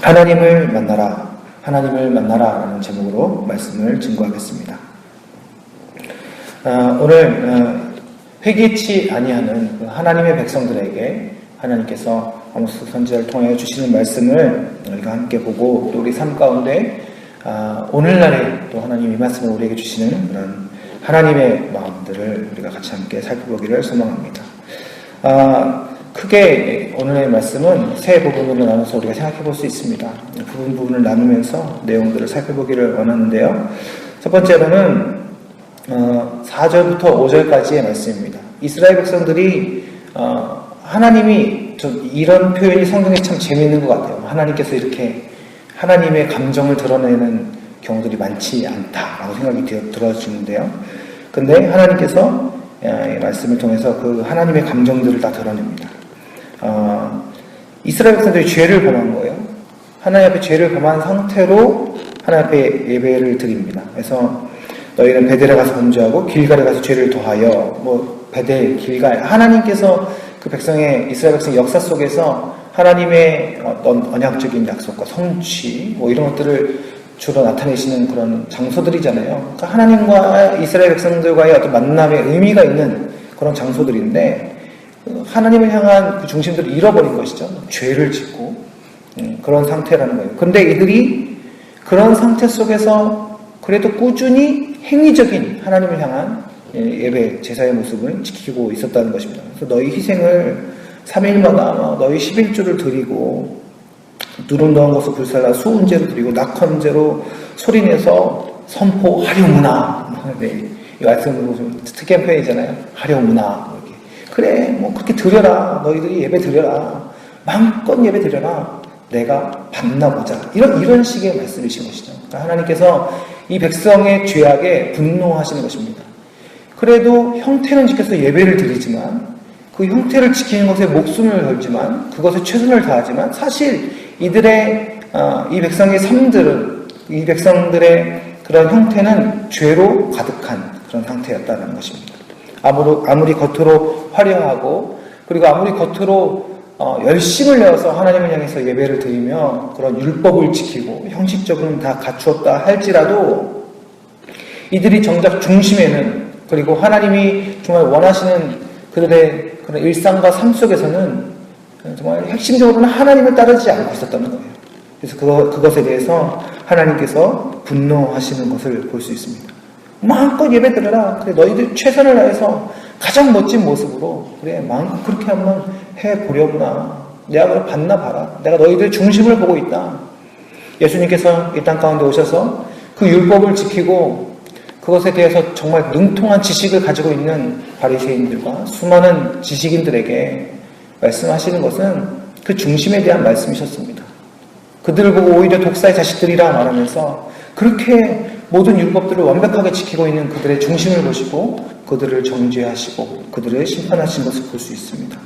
하나님을 만나라, 하나님을 만나라 라는 제목으로 말씀을 증거하겠습니다. 오늘 회개치 아니하는 하나님의 백성들에게 하나님께서 아모스 선지자를 통하여 주시는 말씀을 우리가 함께 보고, 또 우리 삶 가운데 오늘날에 또 하나님 이 말씀을 우리에게 주시는 그런 하나님의 마음들을 우리가 같이 함께 살펴보기를 소망합니다. 크게 오늘의 말씀은 세 부분으로 나눠서 우리가 생각해 볼 수 있습니다. 부분을 나누면서 내용들을 살펴보기를 원하는데요. 첫 번째로는 4절부터 5절까지의 말씀입니다. 이스라엘 백성들이 하나님이, 이런 표현이 성경에 참 재미있는 것 같아요. 하나님께서 이렇게 하나님의 감정을 드러내는 경우들이 많지 않다라고 생각이 들어지는데요. 근데 하나님께서 이 말씀을 통해서 그 하나님의 감정들을 다 드러냅니다. 이스라엘 백성들이 죄를 범한 거예요. 하나님 앞에 죄를 범한 상태로 하나님 앞에 예배를 드립니다. 그래서 너희는 베델에 가서 범죄하고 길갈에 가서 죄를 더하여, 베델, 길갈, 하나님께서 그 이스라엘 백성의 역사 속에서 하나님의 어떤 언약적인 약속과 성취, 이런 것들을 주로 나타내시는 그런 장소들이잖아요. 그러니까 하나님과 이스라엘 백성들과의 어떤 만남의 의미가 있는 그런 장소들인데, 하나님을 향한 그 중심들을 잃어버린 것이죠. 죄를 짓고 그런 상태라는 거예요. 근데 이들이 그런 상태 속에서 그래도 꾸준히 행위적인 하나님을 향한 예배, 제사의 모습을 지키고 있었다는 것입니다. 그래서 너희 희생을 3일마다 너희 11조를 드리고, 누름 넣은 것을 불살라 수은제로 드리고 낙헌제로 소리내서 선포하려무나. 네, 이 말씀은 좀 특이한 표현이잖아요. 하려무나. 이렇게. 그래, 그렇게 드려라. 너희들이 예배 드려라. 마음껏 예배 드려라. 내가 받나보자. 이런 식의 말씀이신 것이죠. 그러니까 하나님께서 이 백성의 죄악에 분노하시는 것입니다. 그래도 형태는 지켜서 예배를 드리지만, 그 형태를 지키는 것에 목숨을 걸지만, 그것에 최선을 다하지만, 사실 이들의 이 백성의 삶들은, 이 백성들의 그런 형태는 죄로 가득한 그런 상태였다는 것입니다. 아무리 겉으로 화려하고, 그리고 아무리 겉으로 열심을 내어서 하나님을 향해서 예배를 드리며 그런 율법을 지키고 형식적으로는 다 갖추었다 할지라도, 이들이 정작 중심에는, 그리고 하나님이 정말 원하시는 그들의 그런 일상과 삶 속에서는 정말 핵심적으로는 하나님을 따르지 않고 있었다는 거예요. 그래서 그것에 대해서 하나님께서 분노하시는 것을 볼 수 있습니다. 마음껏 예배 드려라. 그래, 너희들 최선을 다해서 가장 멋진 모습으로, 그래, 마음껏 그렇게 한번 해보려구나. 내가 그걸 받나 봐라. 내가 너희들 중심을 보고 있다. 예수님께서 이 땅 가운데 오셔서 그 율법을 지키고 그것에 대해서 정말 능통한 지식을 가지고 있는 바리새인들과 수많은 지식인들에게 말씀하시는 것은 그 중심에 대한 말씀이셨습니다. 그들을 보고 오히려 독사의 자식들이라 말하면서 그렇게 모든 율법들을 완벽하게 지키고 있는 그들의 중심을 보시고 그들을 정죄하시고 그들을 심판하신 것을 볼 수 있습니다.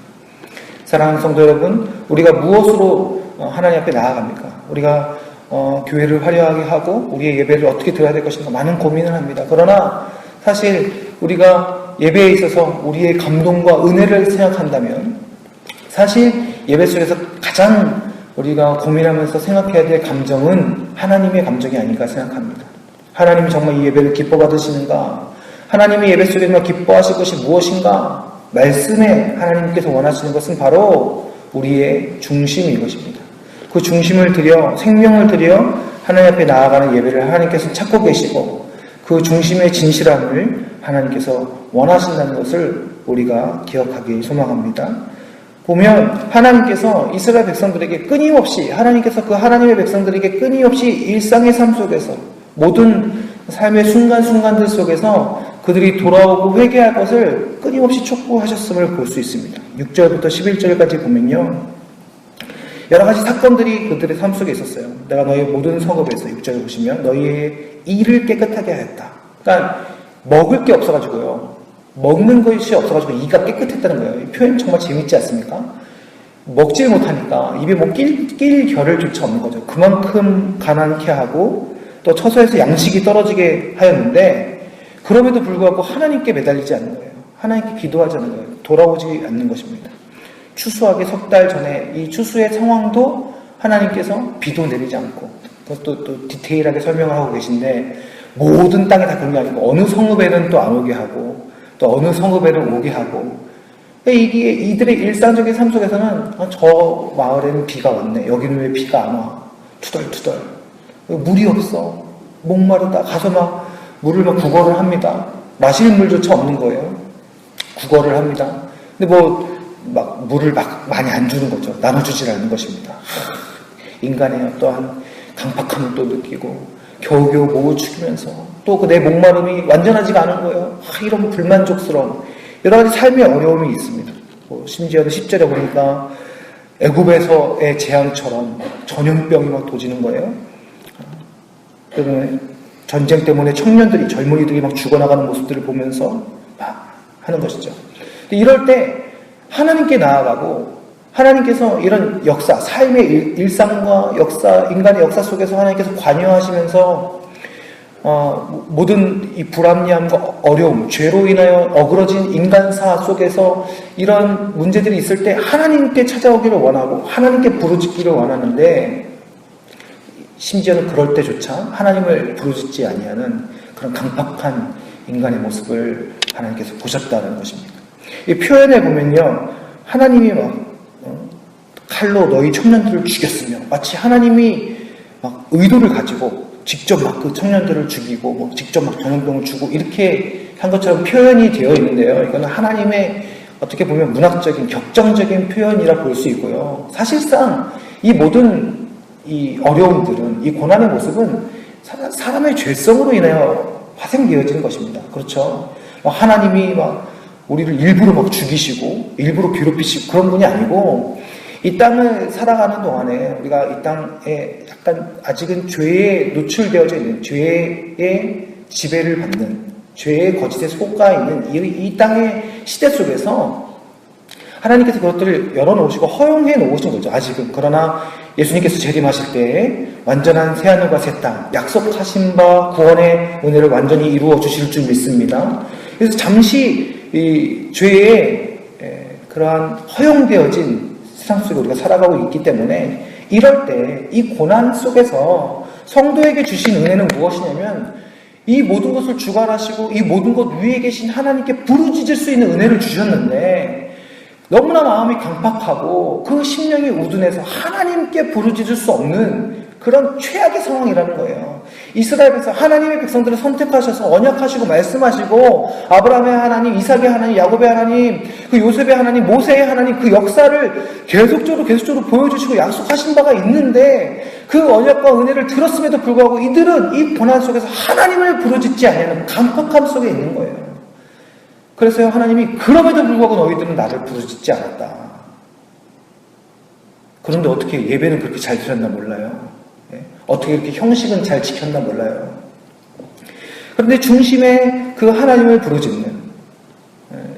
사랑하는 성도 여러분, 우리가 무엇으로 하나님 앞에 나아갑니까? 우리가 교회를 화려하게 하고 우리의 예배를 어떻게 드려야 될 것인가 많은 고민을 합니다. 그러나 사실 우리가 예배에 있어서 우리의 감동과 은혜를 생각한다면, 사실 예배 속에서 가장 우리가 고민하면서 생각해야 될 감정은 하나님의 감정이 아닐까 생각합니다. 하나님이 정말 이 예배를 기뻐 받으시는가? 하나님이 예배 속에 정말 기뻐하실 것이 무엇인가? 말씀에 하나님께서 원하시는 것은 바로 우리의 중심인 것입니다. 그 중심을 들여, 생명을 들여 하나님 앞에 나아가는 예배를 하나님께서 찾고 계시고, 그 중심의 진실함을 하나님께서 원하신다는 것을 우리가 기억하기 소망합니다. 보면 하나님께서 이스라엘 백성들에게 끊임없이, 하나님께서 그 하나님의 백성들에게 끊임없이 일상의 삶 속에서, 모든 삶의 순간순간들 속에서 그들이 돌아오고 회개할 것을 끊임없이 촉구하셨음을 볼 수 있습니다. 6절부터 11절까지 보면요, 여러 가지 사건들이 그들의 삶 속에 있었어요. 내가 너희 모든 성읍에서, 6절을 보시면 너희의 이를 깨끗하게 하였다. 그러니까 먹을 게 없어가지고요, 먹는 것이 없어가지고 이가 깨끗했다는 거예요. 이 표현 정말 재밌지 않습니까? 먹질 못하니까 입에 낄 겨를조차 없는 거죠. 그만큼 가난케 하고 또 처소에서 양식이 떨어지게 하였는데, 그럼에도 불구하고 하나님께 매달리지 않는 거예요. 하나님께 기도하지 않는 거예요. 돌아오지 않는 것입니다. 추수하기 석 달 전에 이 추수의 상황도 하나님께서 비도 내리지 않고, 또 디테일하게 설명을 하고 계신데, 모든 땅에 다 그런 게 아니고, 어느 성읍에는 또 안 오게 하고, 또 어느 성읍에는 오게 하고, 이게 이들의 일상적인 삶 속에서는 저 마을에는 비가 왔네. 여기는 왜 비가 안 와? 투덜투덜. 물이 없어. 목마르다. 가서 막 물을 막 구걸을 합니다. 마실 물조차 없는 거예요. 구걸을 합니다. 근데 막 물을 막 많이 안 주는 거죠. 나눠주질 않는 것입니다. 인간의 어떠한 강팍함을 또 느끼고 겨우겨우 목을 축이면서 또 그 내 목마름이 완전하지가 않은 거예요. 이런 불만족스러움, 여러 가지 삶의 어려움이 있습니다. 심지어는 10절에 보니까 애굽에서의 재앙처럼 전염병이 막 도지는 거예요. 그러면 전쟁 때문에 청년들이, 젊은이들이 막 죽어나가는 모습들을 보면서 막 하는 것이죠. 이럴 때 하나님께 나아가고, 하나님께서 이런 역사, 삶의 일상과 역사, 인간의 역사 속에서 하나님께서 관여하시면서 모든 이 불합리함과 어려움, 죄로 인하여 어그러진 인간사 속에서 이런 문제들이 있을 때 하나님께 찾아오기를 원하고 하나님께 부르짖기를 원하는데, 심지어는 그럴 때조차 하나님을 부르짖지 아니하는 그런 강팍한 인간의 모습을 하나님께서 보셨다는 것입니다. 이 표현에 보면요, 하나님이 막 칼로 너희 청년들을 죽였으며, 마치 하나님이 막 의도를 가지고 직접 막 그 청년들을 죽이고 직접 막 전염병을 주고 이렇게 한 것처럼 표현이 되어 있는데요. 이거는 하나님의 어떻게 보면 문학적인 격정적인 표현이라 볼 수 있고요. 사실상 이 모든 이 어려움들은, 이 고난의 모습은 사람의 죄성으로 인하여 파생되어지는 것입니다. 그렇죠? 하나님이 막 우리를 일부러 막 죽이시고 일부러 괴롭히시고 그런 분이 아니고, 이 땅을 살아가는 동안에 우리가 이 땅에 약간 아직은 죄에 노출되어져 있는, 죄의 지배를 받는, 죄의 거짓에 속가 있는 이 땅의 시대 속에서 하나님께서 그것들을 열어놓으시고 허용해 놓으신 거죠. 아직은. 그러나 예수님께서 재림하실 때 완전한 새하늘과 새 땅, 약속하신 바 구원의 은혜를 완전히 이루어 주실 줄 믿습니다. 그래서 잠시 이 죄의 그러한 허용되어진 세상 속에 우리가 살아가고 있기 때문에, 이럴 때 이 고난 속에서 성도에게 주신 은혜는 무엇이냐면, 이 모든 것을 주관하시고 이 모든 것 위에 계신 하나님께 부르짖을 수 있는 은혜를 주셨는데, 너무나 마음이 강팍하고 그 심령이 우둔해서 하나님께 부르짖을 수 없는 그런 최악의 상황이라는 거예요. 이스라엘에서 하나님의 백성들을 선택하셔서 언약하시고 말씀하시고, 아브라함의 하나님, 이삭의 하나님, 야곱의 하나님, 그 요셉의 하나님, 모세의 하나님, 그 역사를 계속적으로 보여주시고 약속하신 바가 있는데, 그 언약과 은혜를 들었음에도 불구하고 이들은 이 고난 속에서 하나님을 부르짖지 않는 강팍함 속에 있는 거예요. 그래서 하나님이 그럼에도 불구하고 너희들은 나를 부르짖지 않았다. 그런데 어떻게 예배는 그렇게 잘 드렸나 몰라요. 어떻게 이렇게 형식은 잘 지켰나 몰라요. 그런데 중심에 그 하나님을 부르짖는,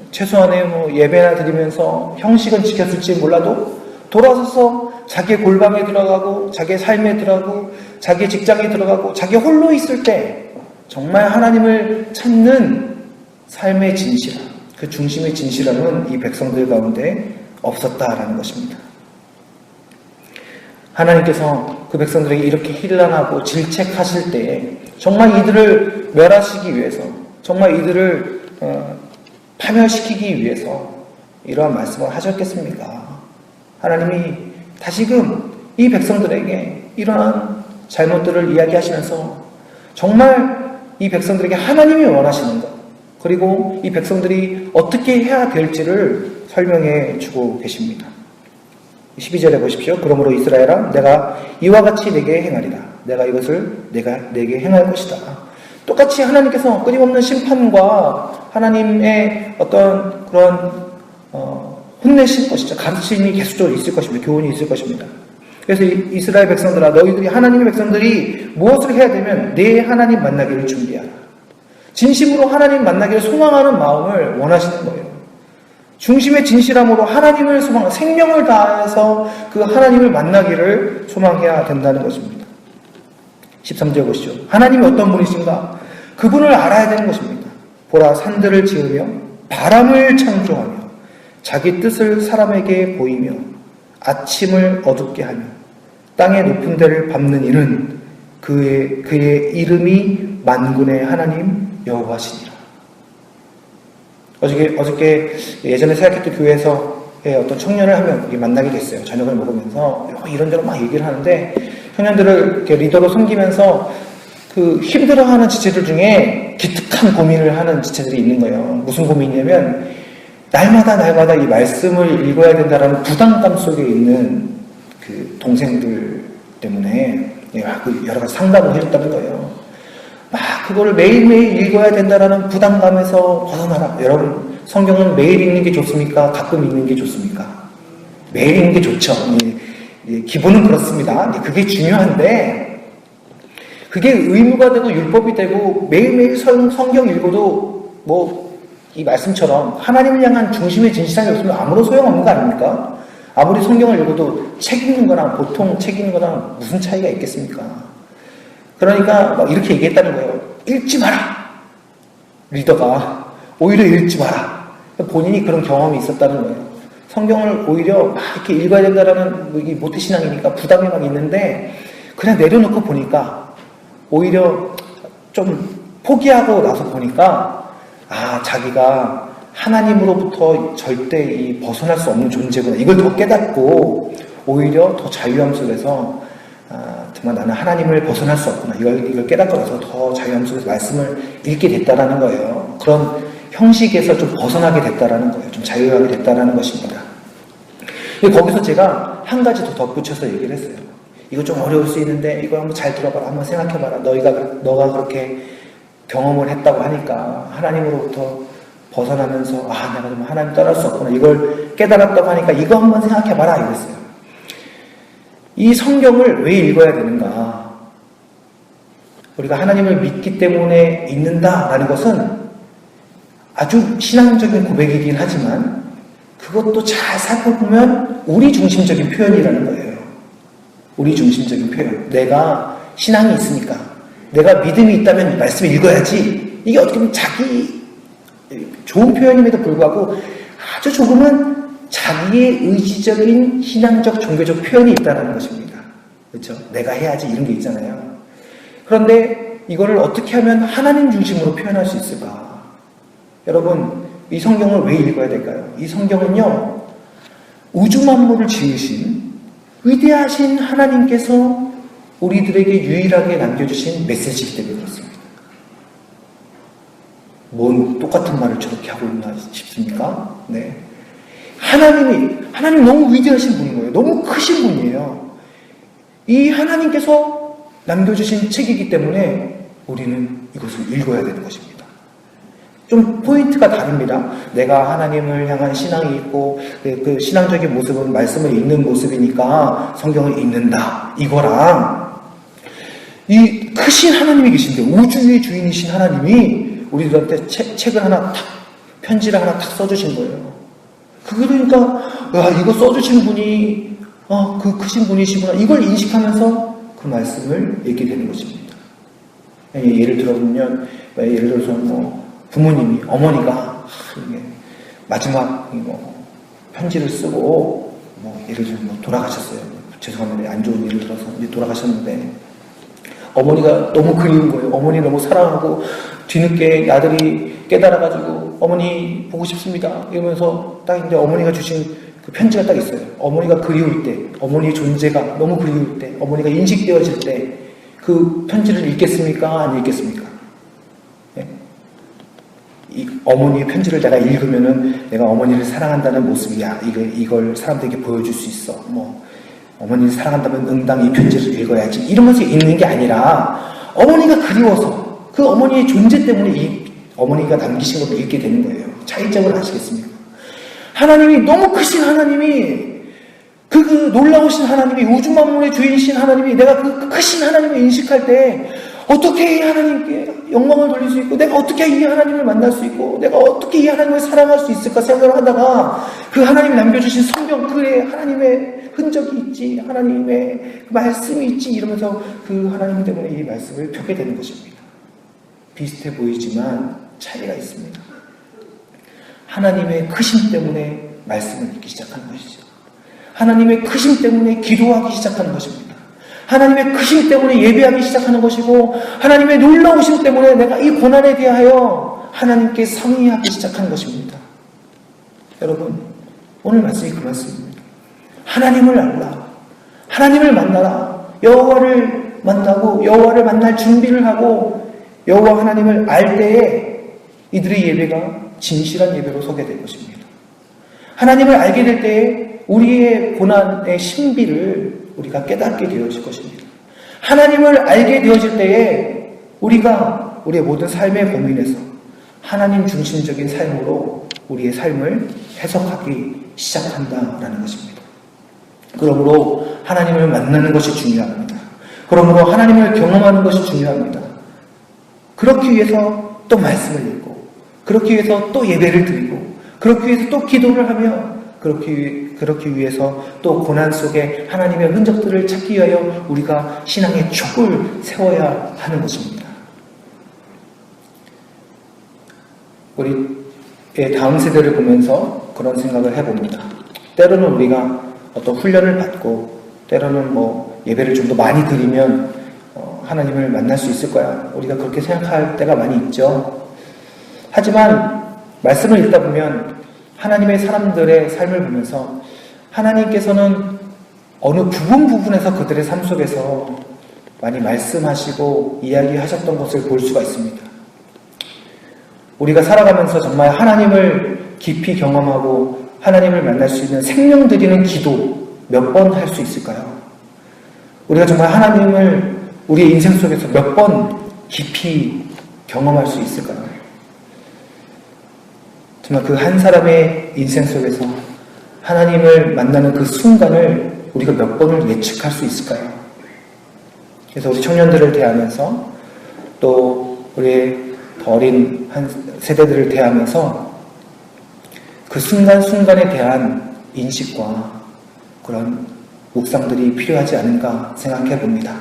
최소한의 예배나 드리면서 형식은 지켰을지 몰라도 돌아서서 자기의 골방에 들어가고 자기의 삶에 들어가고 자기의 직장에 들어가고 자기 홀로 있을 때 정말 하나님을 찾는 삶의 진실함, 그 중심의 진실함은 이 백성들 가운데 없었다라는 것입니다. 하나님께서 그 백성들에게 이렇게 hir난하고 질책하실 때에 정말 이들을 멸하시기 위해서, 정말 이들을 파멸시키기 위해서 이러한 말씀을 하셨겠습니까? 하나님이 다시금 이 백성들에게 이러한 잘못들을 이야기하시면서 정말 이 백성들에게 하나님이 원하시는 것, 그리고 이 백성들이 어떻게 해야 될지를 설명해 주고 계십니다. 12절에 보십시오. 그러므로 이스라엘아, 내가 이와 같이 내게 행하리라. 내가 이것을 내게 행할 것이다. 똑같이 하나님께서 끊임없는 심판과 하나님의 어떤 그런 혼내실 것이죠. 가르침이 계속적으로 있을 것입니다. 교훈이 있을 것입니다. 그래서 이스라엘 백성들아, 너희들이, 하나님의 백성들이 무엇을 해야 되면 내 하나님 만나기를 준비하라. 진심으로 하나님 만나기를 소망하는 마음을 원하시는 거예요. 중심의 진실함으로 하나님을 소망하고 생명을 다해서 그 하나님을 만나기를 소망해야 된다는 것입니다. 13절 보시죠. 하나님이 어떤 분이신가? 그분을 알아야 되는 것입니다. 보라, 산들을 지으며 바람을 창조하며 자기 뜻을 사람에게 보이며 아침을 어둡게 하며 땅의 높은 데를 밟는 이는 그의 이름이 만군의 하나님 여호와시니라. 어저께 예전에 생각했던 교회에서의 어떤 청년을 한명 만나게 됐어요. 저녁을 먹으면서 이런저런 막 얘기를 하는데, 청년들을 이렇게 리더로 섬기면서 그 힘들어하는 지체들 중에 기특한 고민을 하는 지체들이 있는 거예요. 무슨 고민이냐면, 날마다 이 말씀을 읽어야 된다라는 부담감 속에 있는 그 동생들 때문에 여러 가지 상담을 해줬다는 거예요. 막 그거를 매일매일 읽어야 된다라는 부담감에서 벗어나라. 여러분, 성경은 매일 읽는 게 좋습니까? 가끔 읽는 게 좋습니까? 매일 읽는 게 좋죠. 기본은 그렇습니다. 그게 중요한데, 그게 의무가 되고 율법이 되고 매일매일 성경 읽어도 이 말씀처럼 하나님을 향한 중심의 진실함이 없으면 아무런 소용없는 거 아닙니까? 아무리 성경을 읽어도 책 읽는 거랑 보통 책 읽는 거랑 무슨 차이가 있겠습니까? 그러니까 막 이렇게 얘기했다는 거예요. 읽지 마라! 리더가 오히려 읽지 마라. 본인이 그런 경험이 있었다는 거예요. 성경을 오히려 막 이렇게 읽어야 된다라는 이 모태신앙이니까 부담이 막 있는데, 그냥 내려놓고 보니까 오히려 좀 포기하고 나서 보니까 자기가 하나님으로부터 절대 벗어날 수 없는 존재구나. 이걸 더 깨닫고 오히려 더 자유함 속에서 정말 나는 하나님을 벗어날 수 없구나. 이걸 깨닫고 나서 더 자유함 속에서 말씀을 읽게 됐다라는 거예요. 그런 형식에서 좀 벗어나게 됐다라는 거예요. 좀 자유하게 됐다라는 것입니다. 거기서 제가 한 가지 더 덧붙여서 얘기를 했어요. 이거 좀 어려울 수 있는데 이거 한번 잘 들어봐라. 한번 생각해봐라. 너가 그렇게 경험을 했다고 하니까 하나님으로부터 벗어나면서 내가 정말 하나님 떠날 수 없구나. 이걸 깨달았다고 하니까 이거 한번 생각해봐라. 이랬어요. 이 성경을 왜 읽어야 되는가? 우리가 하나님을 믿기 때문에 읽는다라는 것은 아주 신앙적인 고백이긴 하지만 그것도 잘 살펴보면 우리 중심적인 표현이라는 거예요. 우리 중심적인 표현. 내가 신앙이 있으니까, 내가 믿음이 있다면 말씀을 읽어야지. 이게 어떻게 보면 자기 좋은 표현임에도 불구하고 아주 조금은 자기의 의지적인 신앙적 종교적 표현이 있다는 것입니다. 그렇죠? 내가 해야지 이런 게 있잖아요. 그런데 이거를 어떻게 하면 하나님 중심으로 표현할 수 있을까? 여러분, 이 성경을 왜 읽어야 될까요? 이 성경은요, 우주 만물을 지으신 위대하신 하나님께서 우리들에게 유일하게 남겨주신 메시지이기 때문에 그렇습니다. 뭔 똑같은 말을 저렇게 하고 있나 싶습니까? 네. 하나님 너무 위대하신 분인 거예요. 너무 크신 분이에요. 이 하나님께서 남겨주신 책이기 때문에 우리는 이것을 읽어야 되는 것입니다. 좀 포인트가 다릅니다. 내가 하나님을 향한 신앙이 있고 그 신앙적인 모습은 말씀을 읽는 모습이니까 성경을 읽는다. 이거랑 이 크신 하나님이 계신데 우주의 주인이신 하나님이 우리들한테 책을 하나 편지를 하나 탁 써주신 거예요. 그러니까 이거 써주신 분이 그 크신 분이시구나. 이걸 인식하면서 그 말씀을 읽게 되는 것입니다. 예를 들어보면 예를 들어서 부모님이 어머니가 마지막 편지를 쓰고 예를 들어 돌아가셨어요. 죄송합니다. 안 좋은 일을 들어서 돌아가셨는데 어머니가 너무 그리운 거예요. 어머니 너무 사랑하고 뒤늦게 아들이 깨달아가지고 어머니 보고 싶습니다 이러면서 딱 이제 어머니가 주신 그 편지가 딱 있어요. 어머니가 그리울 때, 어머니의 존재가 너무 그리울 때, 어머니가 인식되어질 때 그 편지를 읽겠습니까? 안 읽겠습니까? 네? 이 어머니의 편지를 내가 읽으면은 내가 어머니를 사랑한다는 모습이야. 이걸 사람들에게 보여줄 수 있어. 어머니를 사랑한다면 응당 이 편지를 읽어야지. 이러면서 읽는 게 아니라 어머니가 그리워서 그 어머니의 존재 때문에 이 어머니가 남기신 것을 읽게 되는 거예요. 차이점을 아시겠습니까? 하나님이 너무 크신 하나님이 그 놀라우신 하나님이 우주 만물의 주인이신 하나님이 내가 그 크신 하나님을 인식할 때 어떻게 이 하나님께 영광을 돌릴 수 있고 내가 어떻게 이 하나님을 만날 수 있고 내가 어떻게 이 하나님을 사랑할 수 있을까 생각을 하다가 그 하나님이 남겨주신 성경 그에 하나님의 흔적이 있지 하나님의 말씀이 있지 이러면서 그 하나님 때문에 이 말씀을 펴게 되는 것입니다. 비슷해 보이지만 차이가 있습니다. 하나님의 크심 때문에 말씀을 읽기 시작하는 것이죠. 하나님의 크심 때문에 기도하기 시작하는 것입니다. 하나님의 크심 때문에 예배하기 시작하는 것이고 하나님의 놀라우심 때문에 내가 이 고난에 대하여 하나님께 상의하기 시작하는 것입니다. 여러분, 오늘 말씀이 그 말씀입니다. 하나님을 알라. 하나님을 만나라. 여호와를 만나고 여호와를 만날 준비를 하고 여호와 하나님을 알 때에 이들의 예배가 진실한 예배로 서게 될 것입니다. 하나님을 알게 될 때에 우리의 고난의 신비를 우리가 깨닫게 되어질 것입니다. 하나님을 알게 되어질 때에 우리가 우리의 모든 삶의 고민에서 하나님 중심적인 삶으로 우리의 삶을 해석하기 시작한다라는 것입니다. 그러므로 하나님을 만나는 것이 중요합니다. 그러므로 하나님을 경험하는 것이 중요합니다. 그렇기 위해서 또 말씀을 읽고, 그렇기 위해서 또 예배를 드리고, 그렇기 위해서 또 기도를 하며, 그렇기 위해서 또 고난 속에 하나님의 흔적들을 찾기 위하여 우리가 신앙의 촉을 세워야 하는 것입니다. 우리의 다음 세대를 보면서 그런 생각을 해봅니다. 때로는 우리가 어떤 훈련을 받고 때로는 예배를 좀 더 많이 드리면 하나님을 만날 수 있을 거야. 우리가 그렇게 생각할 때가 많이 있죠. 하지만 말씀을 읽다 보면 하나님의 사람들의 삶을 보면서 하나님께서는 어느 부분에서 그들의 삶 속에서 많이 말씀하시고 이야기하셨던 것을 볼 수가 있습니다. 우리가 살아가면서 정말 하나님을 깊이 경험하고 하나님을 만날 수 있는 생명 드리는 기도 몇 번 할 수 있을까요? 우리가 정말 하나님을 우리의 인생 속에서 몇 번 깊이 경험할 수 있을까요? 정말 그 한 사람의 인생 속에서 하나님을 만나는 그 순간을 우리가 몇 번을 예측할 수 있을까요? 그래서 우리 청년들을 대하면서 또 우리 더 어린 한 세대들을 대하면서 그 순간순간에 대한 인식과 그런 묵상들이 필요하지 않은가 생각해 봅니다.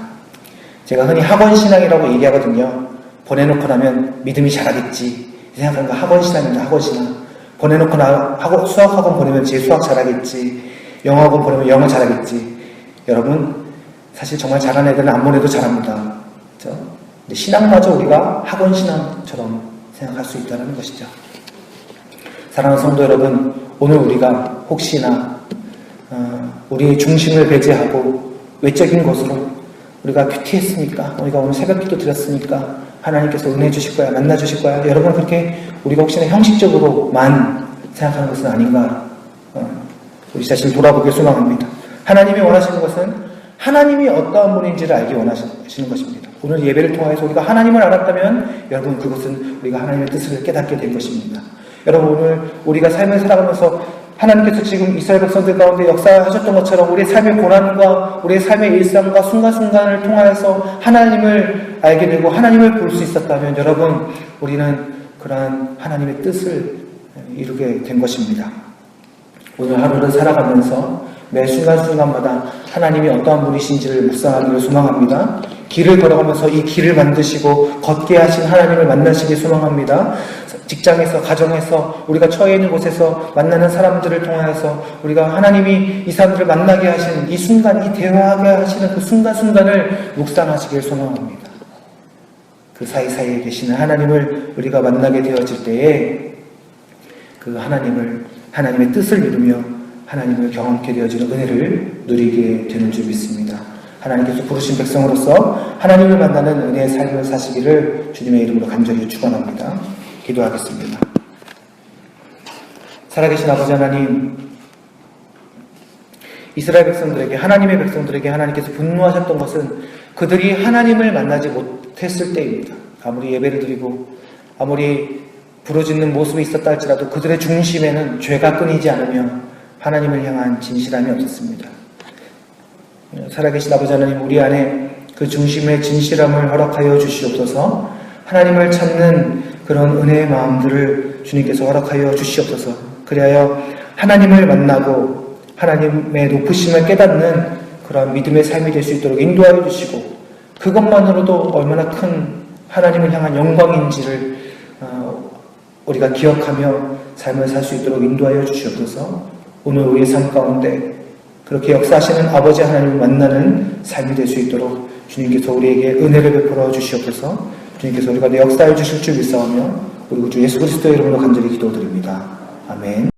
제가 흔히 학원신앙이라고 얘기하거든요. 보내놓고 나면 믿음이 자라겠지 생각하는 거 학원신앙입니다. 학원신앙. 보내놓고 수학학원 보내면 제 수학 잘하겠지, 영어학원 보내면 영어 잘하겠지. 여러분, 사실 정말 잘하는 애들은 안 보내도 잘합니다. 그렇죠? 근데 신앙마저 우리가 학원신앙처럼 생각할 수 있다는 것이죠. 사랑하는 성도 여러분, 오늘 우리가 혹시나 우리의 중심을 배제하고 외적인 것으로 우리가 큐티했으니까, 우리가 오늘 새벽기도 드렸으니까 하나님께서 은혜 주실 거야, 만나 주실 거야. 여러분, 그렇게 우리가 혹시나 형식적으로만 생각하는 것은 아닌가, 우리 자신을 돌아보길 소망합니다. 하나님이 원하시는 것은 하나님이 어떠한 분인지를 알기 원하시는 것입니다. 오늘 예배를 통해서 우리가 하나님을 알았다면 여러분, 그것은 우리가 하나님의 뜻을 깨닫게 될 것입니다. 여러분, 오늘 우리가 삶을 살아가면서 하나님께서 지금 이스라엘 백성들 가운데 역사하셨던 것처럼 우리의 삶의 고난과 우리의 삶의 일상과 순간순간을 통하여서 하나님을 알게 되고 하나님을 볼 수 있었다면 여러분, 우리는 그러한 하나님의 뜻을 이루게 된 것입니다. 오늘 하루를 살아가면서 매 순간순간마다 하나님이 어떠한 분이신지를 묵상하기를 소망합니다. 길을 걸어가면서 이 길을 만드시고 걷게 하신 하나님을 만나시길 소망합니다. 직장에서, 가정에서, 우리가 처해 있는 곳에서 만나는 사람들을 통하여서 우리가 하나님이 이 사람들을 만나게 하시는 이 순간, 이 대화하게 하시는 그 순간순간을 묵상하시길 소망합니다. 그 사이사이에 계시는 하나님을 우리가 만나게 되어질 때에 그 하나님의 뜻을 이루며 하나님을 경험케 되어지는 은혜를 누리게 되는 줄 믿습니다. 하나님께서 부르신 백성으로서 하나님을 만나는 은혜의 삶을 사시기를 주님의 이름으로 간절히 축원합니다. 기도하겠습니다. 살아계신 아버지 하나님, 이스라엘 백성들에게, 하나님의 백성들에게 하나님께서 분노하셨던 것은 그들이 하나님을 만나지 못했을 때입니다. 아무리 예배를 드리고 아무리 부르짖는 모습이 있었다 할지라도 그들의 중심에는 죄가 끊이지 않으며 하나님을 향한 진실함이 없었습니다. 살아계신 아버지 하나님, 우리 안에 그 중심의 진실함을 허락하여 주시옵소서. 하나님을 찾는 그런 은혜의 마음들을 주님께서 허락하여 주시옵소서. 그리하여 하나님을 만나고 하나님의 높으심을 깨닫는 그런 믿음의 삶이 될 수 있도록 인도하여 주시고, 그것만으로도 얼마나 큰 하나님을 향한 영광인지를 우리가 기억하며 삶을 살 수 있도록 인도하여 주시옵소서. 오늘 우리의 삶 가운데 그렇게 역사하시는 아버지 하나님을 만나는 삶이 될 수 있도록 주님께서 우리에게 은혜를 베풀어 주시옵소서. 주님께서 우리가 내 역사해 주실 줄 믿사오며 우리 주 예수 그리스도의 이름으로 간절히 기도드립니다. 아멘.